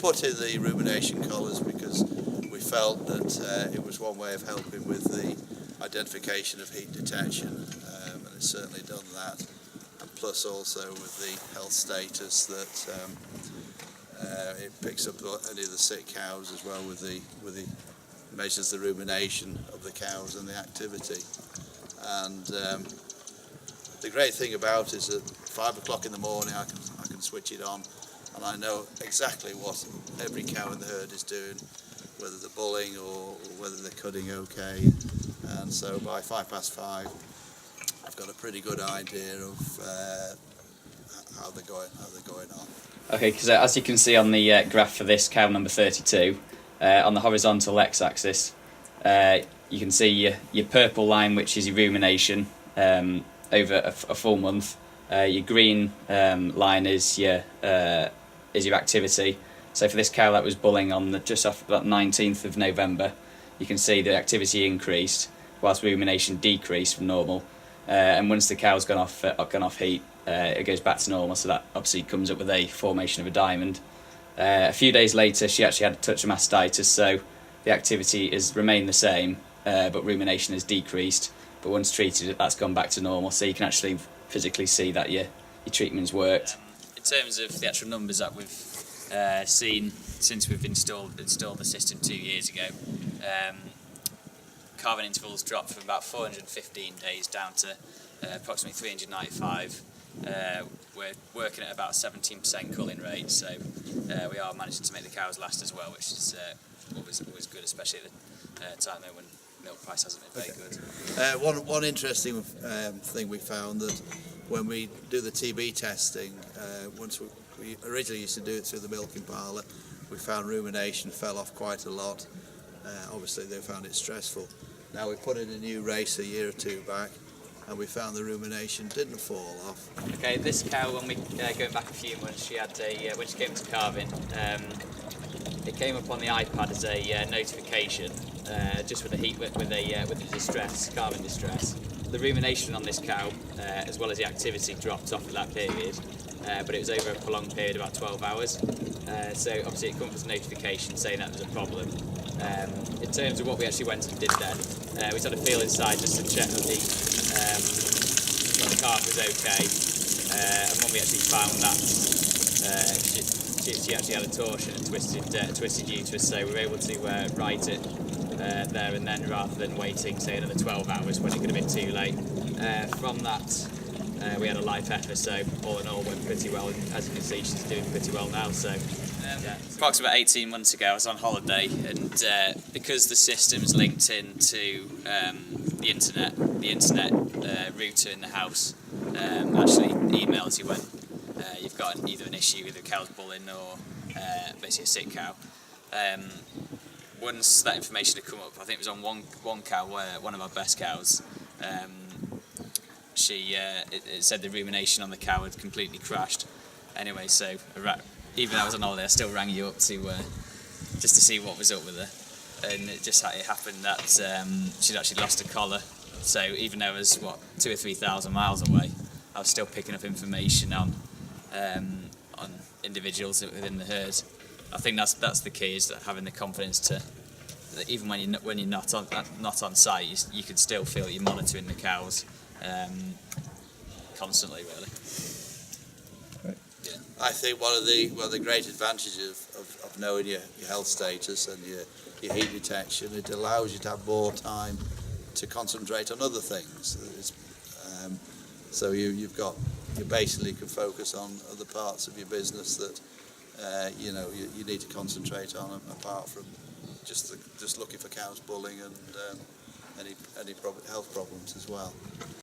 put in the rumination collars because we felt that it was one way of helping with the identification of heat detection, and it's certainly done that. And plus also with the health status that it picks up any of the sick cows as well with the measures the rumination of the cows and the activity. And the great thing about it is that 5 o'clock in the morning I can switch it on, and I know exactly what every cow in the herd is doing, whether they're bulling or whether they're cutting okay. And so by 5:05 I've got a pretty good idea of how they're going on. Okay, because as you can see on the graph for this cow number 32, on the horizontal x-axis, you can see your purple line, which is your rumination over a full month. Your green line is your activity. So for this cow that was bulling on just off about 19th of November, you can see the activity increased whilst rumination decreased from normal. And once the cow's gone off heat, it goes back to normal. So that obviously comes up with a formation of a diamond. A few days later, she actually had a touch of mastitis, so the activity has remained the same, but rumination has decreased. But once treated, that's gone back to normal. So you can actually physically see that your treatment's worked. In terms of the actual numbers that we've seen since we've installed the system 2 years ago, calving intervals dropped from about 415 days down to approximately 395. We're working at about a 17% culling rate, so we are managing to make the cows last as well, which is always good, especially at the time when milk price hasn't been very good. One interesting thing we found that when we do the TB testing, once we originally used to do it through the milking parlour, we found rumination fell off quite a lot. Obviously they found it stressful. Now we put in a new race a year or two back, and we found the rumination didn't fall off. Okay, this cow, when we going back a few months, she had when she came to calving, it came up on the iPad as a notification, just with the distress, calving distress. The rumination on this cow, as well as the activity, dropped off at that period, but it was over a prolonged period, about 12 hours. So obviously it comes as a notification saying that there's a problem. In terms of what we actually went and did then, we had a feel inside just to check that the calf was okay, and when we actually found that she actually had a torsion and twisted uterus, so we were able to right it there and then, rather than waiting say another 12 hours when it could have been too late. From that we had a live heifer, so all in all went pretty well, and as you can see she's doing pretty well now. So approximately 18 months ago I was on holiday, and because the system's linked into the internet router in the house actually emails you when you've got either an issue with the cow's bulling or basically a sick cow. Once that information had come up, I think it was on one cow, one of our best cows, it said the rumination on the cow had completely crashed. Anyway, so even though I was on holiday, I still rang you up to just to see what was up with her, and it happened that she'd actually lost a collar. So even though it was 2,000 or 3,000 miles away, I was still picking up information on individuals within the herd. I think that's the key, is that having the confidence that even when you're not on site, you can still feel that you're monitoring the cows constantly, really. Right. Yeah. I think one of the great advantages of knowing your health status and your heat detection, it allows you to have more time to concentrate on other things. So you basically can focus on other parts of your business that you need to concentrate on, apart from just looking for cows bulling and any health problems as well.